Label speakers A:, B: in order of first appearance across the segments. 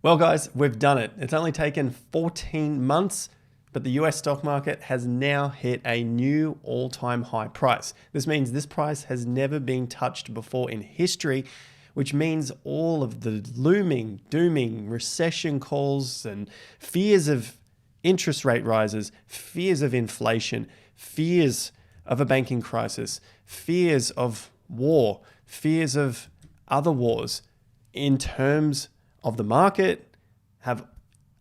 A: Well, guys, we've done it. It's only taken 14 months, but the US stock market has now hit a new all-time high price. This means this price has never been touched before in history, which means all of the looming, dooming, recession calls and fears of interest rate rises, fears of inflation, fears of a banking crisis, fears of war, fears of other wars in terms of the market have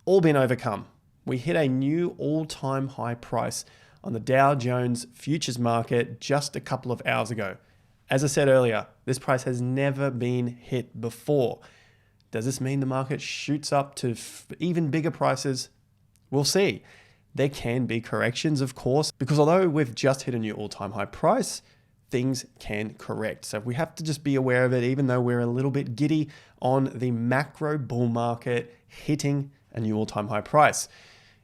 A: all been overcome. We hit a new all-time high price on the Dow Jones futures market just a couple of hours ago. As I said earlier, this price has never been hit before. Does this mean the market shoots up to even bigger prices? We'll see. There can be corrections, of course, because although we've just hit a new all-time high price, things can correct. So we have to just be aware of it, even though we're a little bit giddy on the macro bull market hitting a new all-time high price.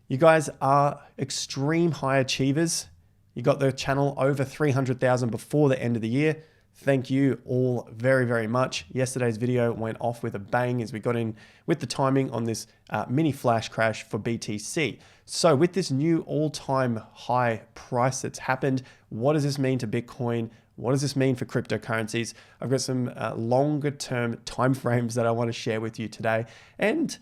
A: You guys are extreme high achievers. You got the channel over 300,000 before the end of the year. Thank you all very, very much. Yesterday's video went off with a bang as we got in with the timing on this mini flash crash for BTC. So with this new all-time high price that's happened, what does this mean to Bitcoin? What does this mean for cryptocurrencies? I've got some longer term timeframes that I want to share with you today, and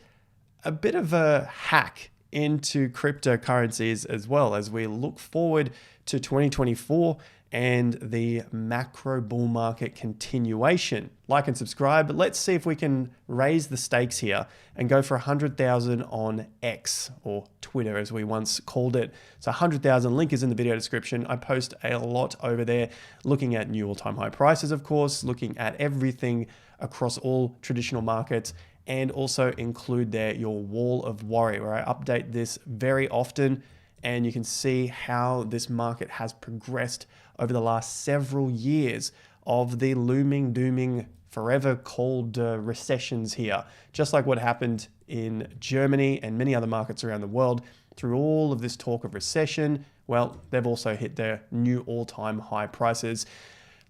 A: a bit of a hack into cryptocurrencies as well as we look forward to 2024 and the macro bull market continuation. Like and subscribe, but let's see if we can raise the stakes here and go for 100,000 on X, or Twitter as we once called it. So 100,000, link is in the video description. I post a lot over there looking at new all-time high prices, of course, looking at everything across all traditional markets, and also include there your wall of worry, where I update this very often. And you can see how this market has progressed over the last several years of the looming, dooming, forever called recessions here. Just like what happened in Germany and many other markets around the world, through all of this talk of recession, well, they've also hit their new all-time high prices.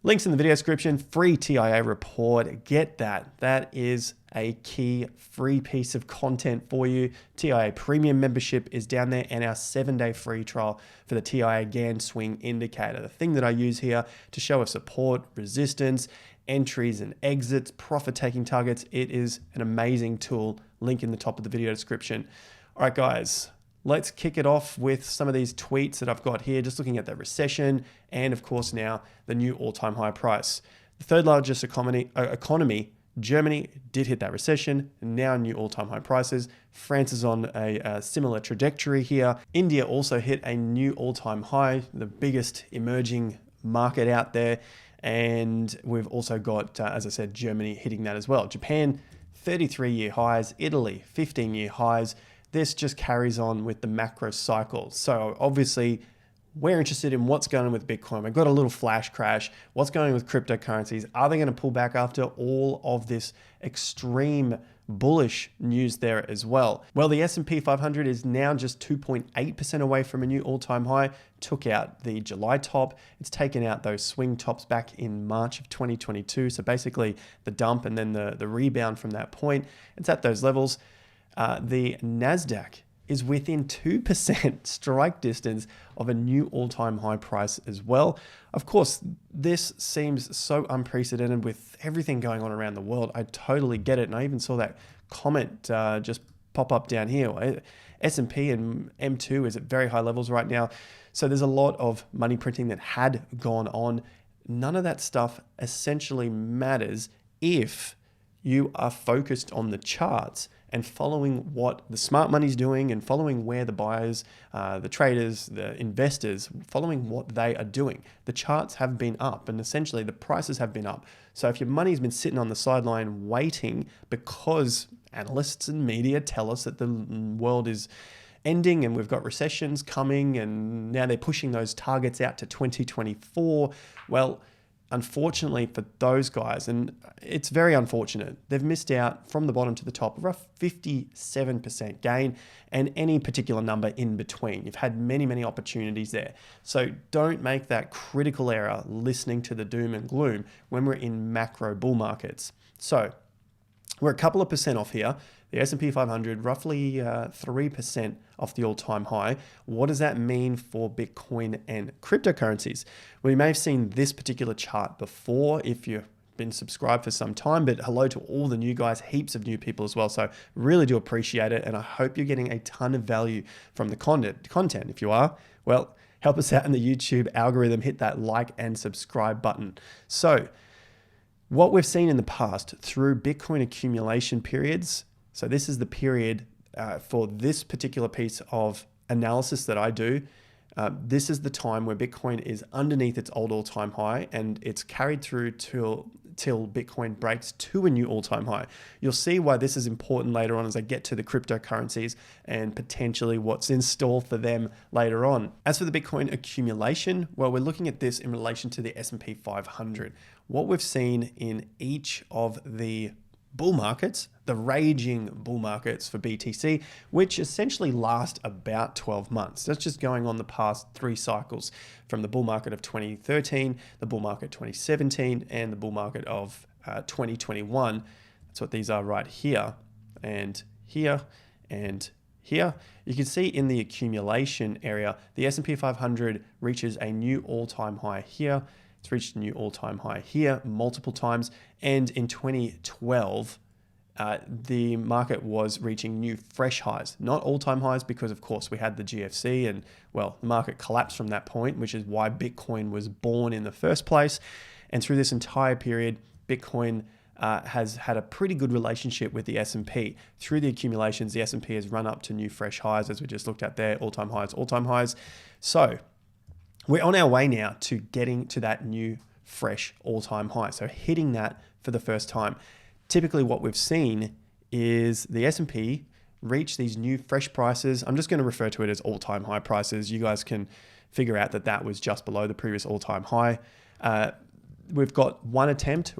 A: Links in the video description, free TIA report, get that. That is a key free piece of content for you. TIA premium membership is down there, and our 7-day free trial for the TIA Gann swing indicator. The thing that I use here to show us support, resistance, entries and exits, profit taking targets. It is an amazing tool. Link in the top of the video description. All right, guys. Let's kick it off with some of these tweets that I've got here, just looking at the recession and, of course, now the new all-time high price. The third largest economy, Germany, did hit that recession, now new all-time high prices. France is on a similar trajectory here. India also hit a new all-time high, the biggest emerging market out there. And we've also got, as I said, Germany hitting that as well. Japan, 33-year highs. Italy, 15-year highs. This just carries on with the macro cycle. So obviously, we're interested in what's going on with Bitcoin. We've got a little flash crash. What's going on with cryptocurrencies? Are they going to pull back after all of this extreme bullish news there as well? Well, the S&P 500 is now just 2.8% away from a new all-time high. Took out the July top. It's taken out those swing tops back in March of 2022. So basically the dump and then the rebound from that point. It's at those levels. The NASDAQ is within 2% strike distance of a new all-time high price as well. Of course, this seems so unprecedented with everything going on around the world. I totally get it. And I even saw that comment just pop up down here. S&P and M2 is at very high levels right now. So there's a lot of money printing that had gone on. None of that stuff essentially matters if you are focused on the charts and following what the smart money's doing and following where the buyers, the traders, the investors, following what they are doing. The charts have been up and essentially the prices have been up. So if your money's been sitting on the sideline waiting because analysts and media tell us that the world is ending and we've got recessions coming and now they're pushing those targets out to 2024, well, unfortunately for those guys, and it's very unfortunate, they've missed out from the bottom to the top, a rough 57% gain and any particular number in between. You've had many, many opportunities there. So don't make that critical error listening to the doom and gloom when we're in macro bull markets. So we're a couple of percent off here. The S&P 500, roughly 3% off the all-time high. What does that mean for Bitcoin and cryptocurrencies? We may have seen this particular chart before if you've been subscribed for some time, but hello to all the new guys, heaps of new people as well. So really do appreciate it. And I hope you're getting a ton of value from the content. If you are, well, help us out in the YouTube algorithm, hit that like and subscribe button. So what we've seen in the past through Bitcoin accumulation periods, so this is the period for this particular piece of analysis that I do. This is the time where Bitcoin is underneath its old all-time high, and it's carried through till Bitcoin breaks to a new all-time high. You'll see why this is important later on as I get to the cryptocurrencies and potentially what's in store for them later on. As for the Bitcoin accumulation, well, we're looking at this in relation to the S&P 500. What we've seen in each of the bull markets, the raging bull markets for BTC, which essentially last about 12 months. That's just going on the past 3 cycles from the bull market of 2013, the bull market 2017, and the bull market of 2021. That's what these are right here and here and here. You can see in the accumulation area, the S&P 500 reaches a new all-time high here. It's reached a new all-time high here multiple times. And in 2012, the market was reaching new fresh highs, not all-time highs, because of course we had the GFC and, well, the market collapsed from that point, which is why Bitcoin was born in the first place. And through this entire period, Bitcoin has had a pretty good relationship with the S&P. Through the accumulations, the S&P has run up to new fresh highs, as we just looked at there, all-time highs, all-time highs. So we're on our way now to getting to that new fresh all-time high. So hitting that for the first time. Typically what we've seen is the S&P reach these new fresh prices. I'm just going to refer to it as all-time high prices. You guys can figure out that that was just below the previous all-time high. We've got one attempt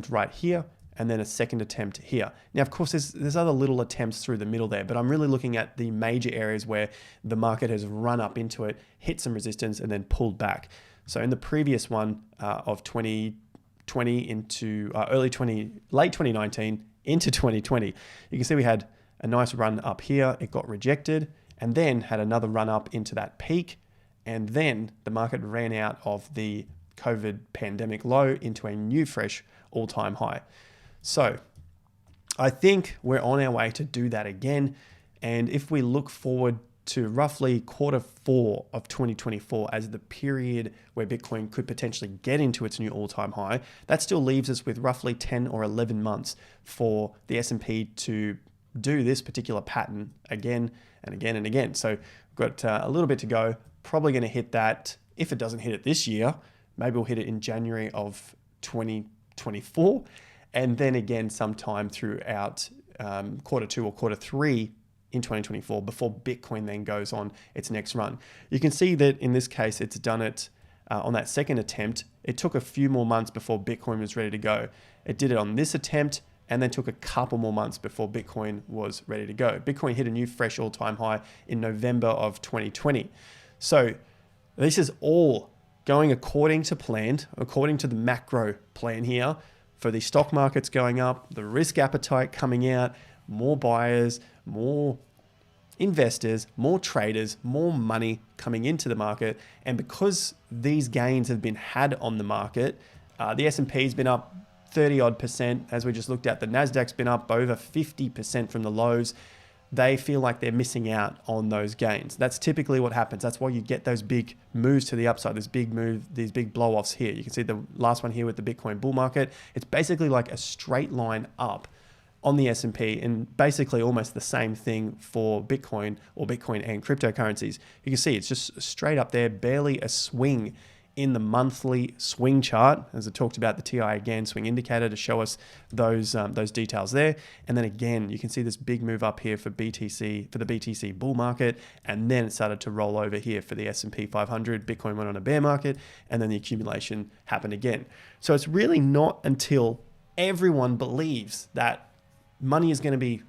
A: right here, and then a second attempt here. Now, of course, there's other little attempts through the middle there, but I'm really looking at the major areas where the market has run up into it, hit some resistance, and then pulled back. So in the previous one of 2020 into late 2019 into 2020, you can see we had a nice run up here. It got rejected, and then had another run up into that peak, and then the market ran out of the COVID pandemic low into a new fresh all-time high. So I think we're on our way to do that again. And if we look forward to roughly Q4 of 2024 as the period where Bitcoin could potentially get into its new all-time high, that still leaves us with roughly 10 or 11 months for the S&P to do this particular pattern again and again and again. So we've got a little bit to go. Probably going to hit that. If it doesn't hit it this year, maybe we'll hit it in January of 2024. And then again, sometime throughout Q2 or Q3 in 2024 before Bitcoin then goes on its next run. You can see that in this case, it's done it on that second attempt. It took a few more months before Bitcoin was ready to go. It did it on this attempt and then took a couple more months before Bitcoin was ready to go. Bitcoin hit a new fresh all-time high in November of 2020. So this is all going according to plan, according to the macro plan here, for the stock markets going up, the risk appetite coming out, more buyers, more investors, more traders, more money coming into the market. And because these gains have been had on the market, the S&P has been up 30 odd %. As we just looked at, the Nasdaq's been up over 50% from the lows. They feel like they're missing out on those gains. That's typically what happens. That's why you get those big moves to the upside, these big blow-offs here. You can see the last one here with the Bitcoin bull market. It's basically like a straight line up on the S&P, and basically almost the same thing for Bitcoin or Bitcoin and cryptocurrencies. You can see it's just straight up there, barely a swing in the monthly swing chart, as I talked about the TI again, swing indicator to show us those details there. And then again, you can see this big move up here for BTC, for the BTC bull market, and then it started to roll over here for the S&P 500. Bitcoin went on a bear market, and then the accumulation happened again. So it's really not until everyone believes that money is going to be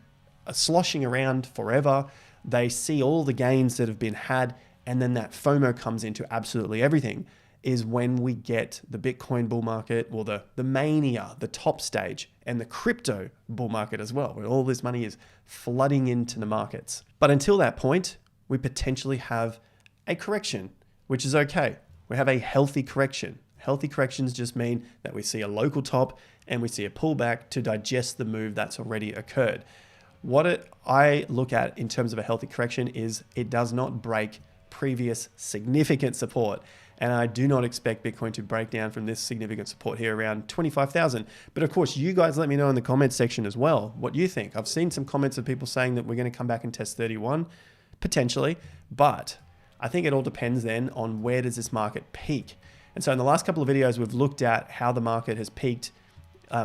A: sloshing around forever, they see all the gains that have been had, and then that FOMO comes into absolutely everything, is when we get the Bitcoin bull market, or the mania, the top stage. and the crypto bull market as well, where all this money is flooding into the markets. But until that point, we potentially have a correction, which is okay. We have a healthy correction. Healthy corrections just mean that we see a local top and we see a pullback to digest the move that's already occurred. What I look at in terms of a healthy correction is it does not break previous significant support. And I do not expect Bitcoin to break down from this significant support here around 25,000. But of course, you guys let me know in the comments section as well what you think. I've seen some comments of people saying that we're going to come back and test 31, potentially. But I think it all depends then on where does this market peak. And so in the last couple of videos, we've looked at how the market has peaked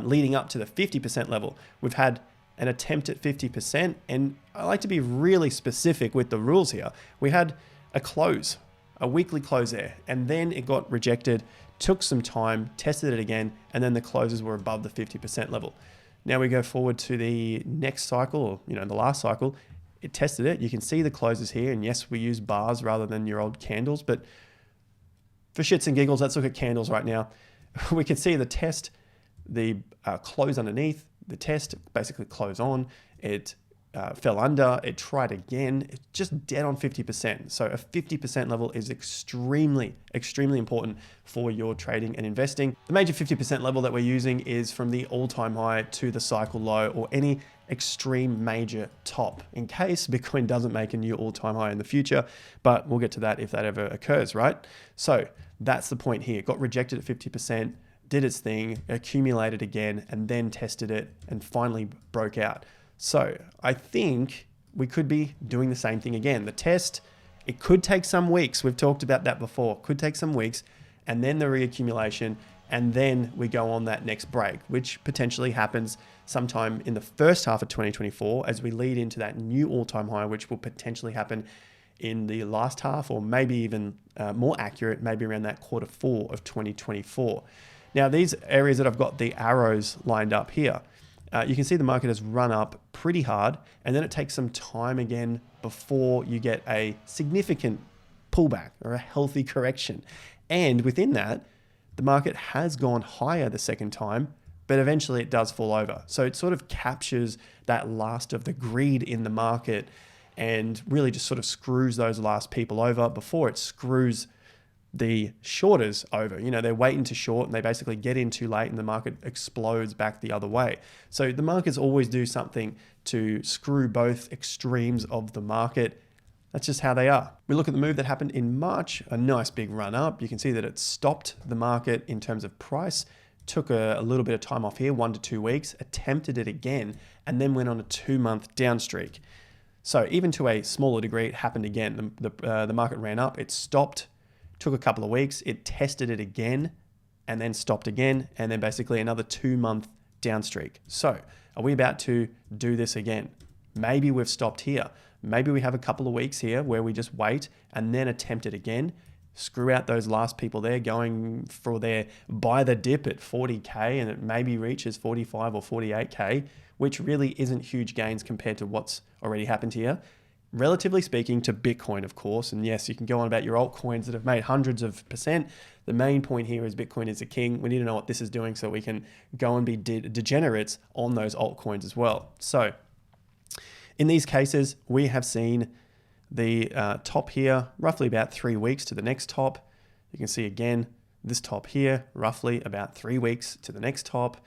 A: leading up to the 50% level. We've had an attempt at 50%, and I like to be really specific with the rules here. We had a close, a weekly close there, and then it got rejected, took some time, tested it again, and then the closes were above the 50% level. Now we go forward to the next cycle, or the last cycle. It tested it. You can see the closes here, and yes, we use bars rather than your old candles, but for shits and giggles, let's look at candles right now. We can see the test, the close underneath, the test basically close on, it fell under, it tried again, it's just dead on 50%. So a 50% level is extremely, extremely important for your trading and investing. The major 50% level that we're using is from the all-time high to the cycle low or any extreme major top in case Bitcoin doesn't make a new all-time high in the future, but we'll get to that if that ever occurs, right? So that's the point here. It got rejected at 50%, did its thing, accumulated again, and then tested it and finally broke out. So I think we could be doing the same thing again. The test, it could take some weeks. We've talked about that before. Could take some weeks, and then the reaccumulation, and then we go on that next break, which potentially happens sometime in the first half of 2024 as we lead into that new all-time high, which will potentially happen in the last half, or maybe even more accurate, maybe around that Q4 of 2024. Now, these areas that I've got the arrows lined up here, you can see the market has run up pretty hard, and then it takes some time again before you get a significant pullback or a healthy correction. And within that, the market has gone higher the second time, but eventually it does fall over. So it sort of captures that last of the greed in the market and really just sort of screws those last people over before it screws the shorters over. They're waiting to short and they basically get in too late and the market explodes back the other way. So the markets always do something to screw both extremes of the market. That's just how they are. We look at the move that happened in March, a nice big run up. You can see that it stopped the market in terms of price, took a little bit of time off here, 1 to 2 weeks, attempted it again, and then went on a 2-month down streak. So even to a smaller degree, it happened again. The market ran up, it stopped, took a couple of weeks, it tested it again, and then stopped again, and then basically another 2-month down streak. So are we about to do this again? Maybe we've stopped here. Maybe we have a couple of weeks here where we just wait and then attempt it again, screw out those last people there going for their buy the dip at 40K and it maybe reaches 45 or 48K, which really isn't huge gains compared to what's already happened here. Relatively speaking to Bitcoin, of course, and yes, you can go on about your altcoins that have made hundreds of percent. The main point here is Bitcoin is the king. We need to know what this is doing so we can go and be degenerates on those altcoins as well. So in these cases, we have seen the top here, roughly about 3 weeks to the next top. You can see again, this top here, roughly about 3 weeks to the next top.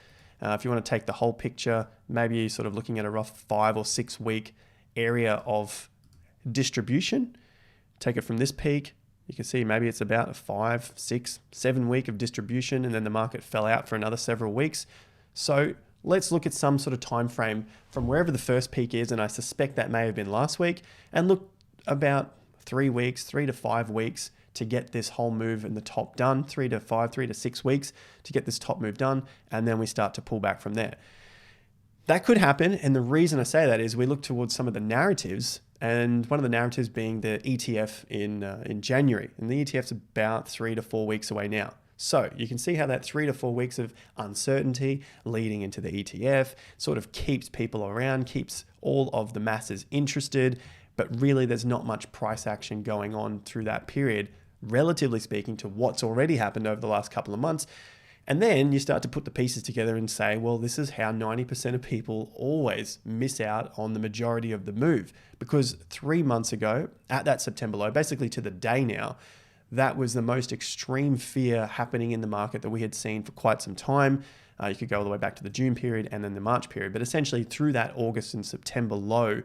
A: If you want to take the whole picture, maybe you're sort of looking at a rough 5 or 6 week area of distribution. Take it from this peak. You can see maybe it's about a 5, 6, 7 week of distribution, and then the market fell out for another several weeks. So let's look at some sort of time frame from wherever the first peak is, and I suspect that may have been last week, and look about 3 weeks, 3 to 5 weeks to get this whole move in the top done, 3 to 5, 3 to 6 weeks to get this top move done, and then we start to pull back from there. That could happen, and the reason I say that is we look towards some of the narratives, and one of the narratives being the ETF in January, and the ETF's about 3 to 4 weeks away now. So you can see how that 3 to 4 weeks of uncertainty leading into the ETF sort of keeps people around, keeps all of the masses interested, but really there's not much price action going on through that period, relatively speaking to what's already happened over the last couple of months. And then you start to put the pieces together and say, well, this is how 90% of people always miss out on the majority of the move. Because 3 months ago, at that September low, basically to the day now, that was the most extreme fear happening in the market that we had seen for quite some time. You could go all the way back to the June period and then the March period. But essentially through that August and September low,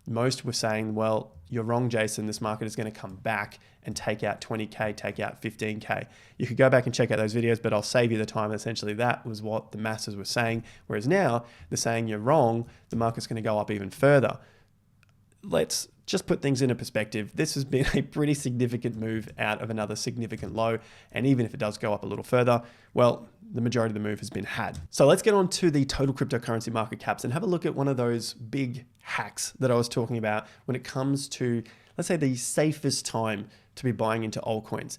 A: most were saying, well, you're wrong, Jason, this market is going to come back and take out 20K, take out 15K. You could go back and check out those videos, but I'll save you the time. Essentially, that was what the masses were saying. Whereas now they're saying you're wrong, the market's going to go up even further. Let's just put things into perspective. This has been a pretty significant move out of another significant low. And even if it does go up a little further, well, the majority of the move has been had. So let's get on to the total cryptocurrency market caps and have a look at one of those big hacks that I was talking about when it comes to, let's say, the safest time to be buying into altcoins.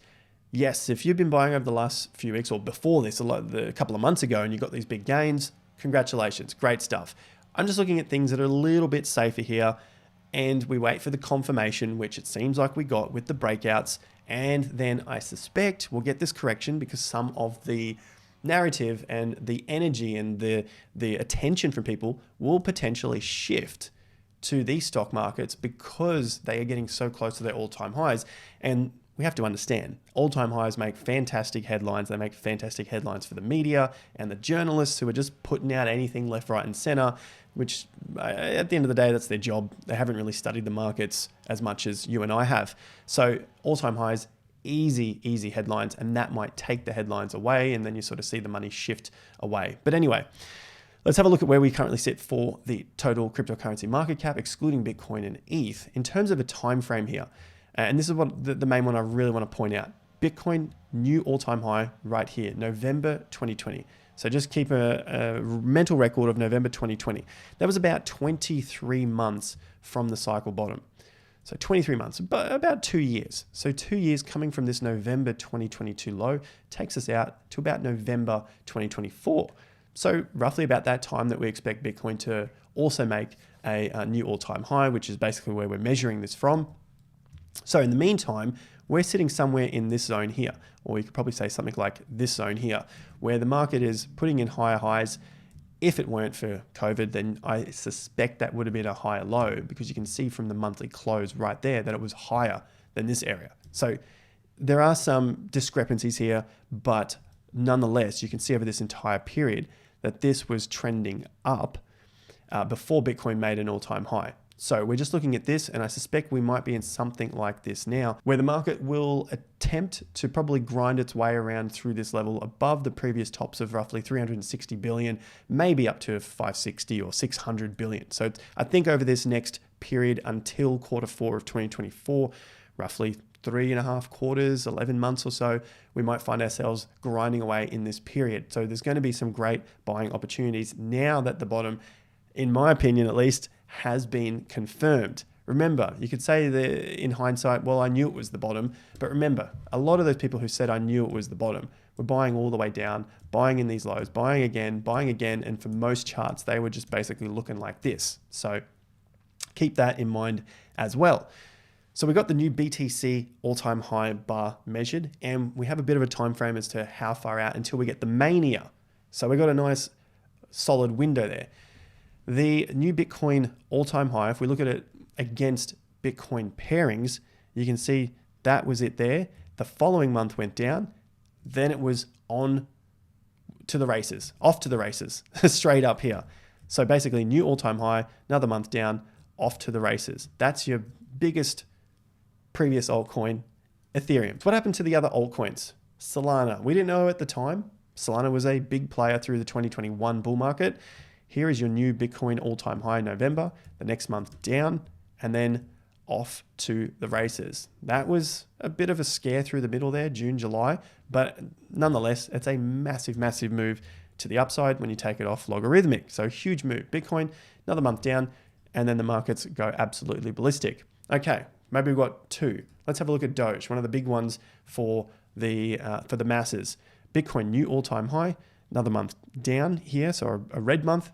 A: Yes, if you've been buying over the last few weeks or before this, a couple of months ago, and you got these big gains, congratulations, great stuff. I'm just looking at things that are a little bit safer here, and we wait for the confirmation, which it seems like we got with the breakouts. And then I suspect we'll get this correction because some of the narrative and the energy and the attention from people will potentially shift to these stock markets because they are getting so close to their all-time highs. And we have to understand, all-time highs make fantastic headlines. They make fantastic headlines for the media and the journalists who are just putting out anything left, right, and center, which at the end of the day, that's their job. They haven't really studied the markets as much as you and I have. So all-time highs, easy headlines, and that might take the headlines away, and then you sort of see the money shift away. But anyway, let's have a look at where we currently sit for the total cryptocurrency market cap, excluding Bitcoin and ETH, in terms of a time frame here. And this is what the main one I really want to point out. Bitcoin, new all-time high right here, November 2020. So just keep a mental record of November 2020. That was about 23 months from the cycle bottom. So 23 months, but about 2 years. So 2 years coming from this November 2022 low takes us out to about November 2024. So roughly about that time that we expect Bitcoin to also make a new all-time high, which is basically where we're measuring this from. So in the meantime, we're sitting somewhere in this zone here, or you could probably say something like this zone here, where the market is putting in higher highs. If it weren't for COVID, then I suspect that would have been a higher low, because you can see from the monthly close right there that it was higher than this area. So there are some discrepancies here, but nonetheless, you can see over this entire period that this was trending up before Bitcoin made an all-time high. So we're just looking at this, and I suspect we might be in something like this now, where the market will attempt to probably grind its way around through this level above the previous tops of roughly 360 billion, maybe up to 560 or 600 billion. So I think over this next period until Q4 of 2024, roughly 3.5 quarters, 11 months or so, we might find ourselves grinding away in this period. So there's going to be some great buying opportunities now that the bottom, in my opinion at least, has been confirmed. Remember, you could say in hindsight, well, I knew it was the bottom, but remember, a lot of those people who said I knew it was the bottom were buying all the way down, buying in these lows, buying again, and for most charts, they were just basically looking like this. So keep that in mind as well. So we got the new BTC all-time high bar measured, and we have a bit of a time frame as to how far out until we get the mania. So we got a nice solid window there. The new Bitcoin all-time high, if we look at it against Bitcoin pairings, you can see that was it there. The following month went down, then it was on to the races, off to the races, straight up here. So basically new all-time high, another month down, off to the races. That's your biggest previous altcoin, Ethereum. So what happened to the other altcoins? Solana, we didn't know at the time. Solana was a big player through the 2021 bull market. Here is your new Bitcoin all-time high in November, the next month down, and then off to the races. That was a bit of a scare through the middle there, June, July, but nonetheless, it's a massive move to the upside when you take it off logarithmic. So huge move. Bitcoin, another month down, and then the markets go absolutely ballistic. Okay, maybe we've got two. Let's have a look at Doge, one of the big ones for the masses. Bitcoin, new all-time high, another month down here, so a red month,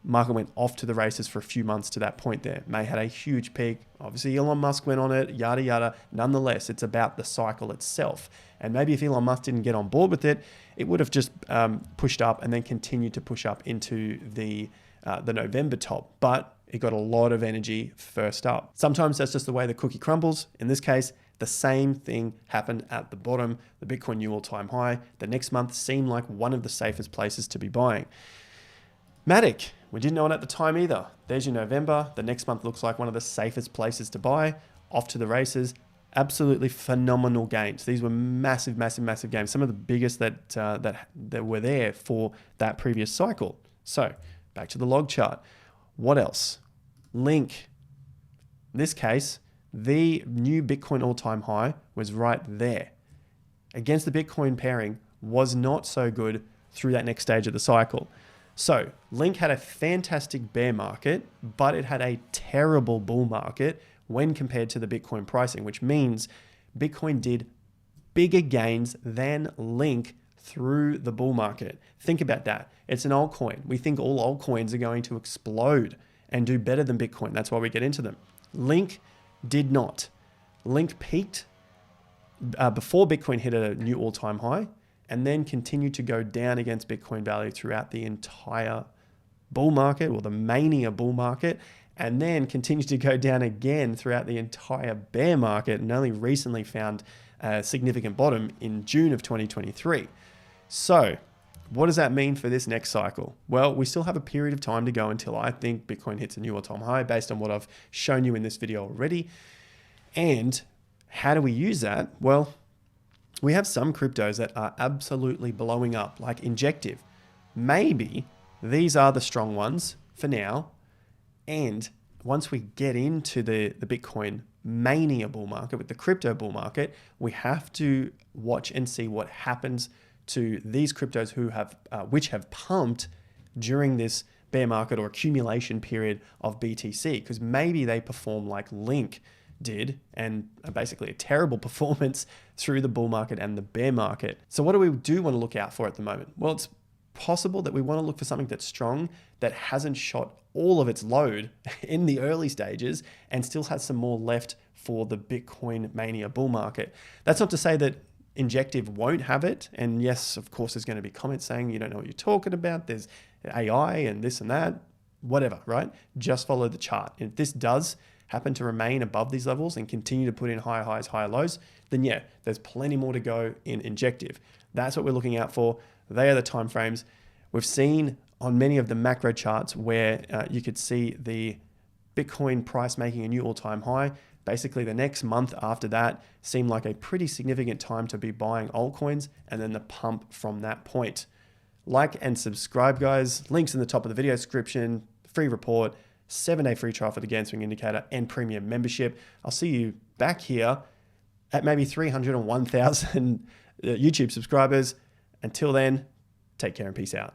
A: Market went off to the races for a few months to that point there. May had a huge peak. Obviously, Elon Musk went on it, yada, yada. Nonetheless, it's about the cycle itself. And maybe if Elon Musk didn't get on board with it, it would have just pushed up and then continued to push up into the November top. But it got a lot of energy first up. Sometimes that's just the way the cookie crumbles. In this case, the same thing happened at the bottom. The Bitcoin new all-time high. The next month seemed like one of the safest places to be buying. Matic, we didn't know it at the time either. There's your November. The next month looks like one of the safest places to buy. Off to the races. Absolutely phenomenal gains. These were massive, massive, massive gains. Some of the biggest that were there for that previous cycle. So back to the log chart. What else? Link. In this case, the new Bitcoin all-time high was right there. Against the Bitcoin pairing was not so good through that next stage of the cycle. So Link had a fantastic bear market, but it had a terrible bull market when compared to the Bitcoin pricing, which means Bitcoin did bigger gains than Link through the bull market. Think about that. It's an altcoin. We think all altcoins are going to explode and do better than Bitcoin. That's why we get into them. Link did not. Link peaked before Bitcoin hit a new all-time high and then continued to go down against Bitcoin value throughout the entire bull market or the mania bull market, and then continued to go down again throughout the entire bear market and only recently found a significant bottom in June of 2023. So what does that mean for this next cycle? Well, we still have a period of time to go until I think Bitcoin hits a new all-time high based on what I've shown you in this video already. And how do we use that? Well, we have some cryptos that are absolutely blowing up, like Injective. Maybe these are the strong ones for now. And once we get into the Bitcoin mania bull market with the crypto bull market, we have to watch and see what happens to these cryptos which have pumped during this bear market or accumulation period of BTC, because maybe they perform like Link did and basically a terrible performance through the bull market and the bear market. So what do we want to look out for at the moment? Well, it's possible that we want to look for something that's strong, that hasn't shot all of its load in the early stages and still has some more left for the Bitcoin mania bull market. That's not to say that Injective won't have it. And yes, of course, there's going to be comments saying you don't know what you're talking about. There's AI and this and that, whatever, right? Just follow the chart. If this does happen to remain above these levels and continue to put in higher highs, higher lows, then yeah, there's plenty more to go in Injective. That's what we're looking out for. They are the timeframes. We've seen on many of the macro charts where you could see the Bitcoin price making a new all-time high. Basically, the next month after that seemed like a pretty significant time to be buying altcoins, and then the pump from that point. Like and subscribe, guys. Links in the top of the video description, free report, 7-day free trial for the GameSwing indicator, and premium membership. I'll see you back here at maybe 301,000 YouTube subscribers. Until then, take care and peace out.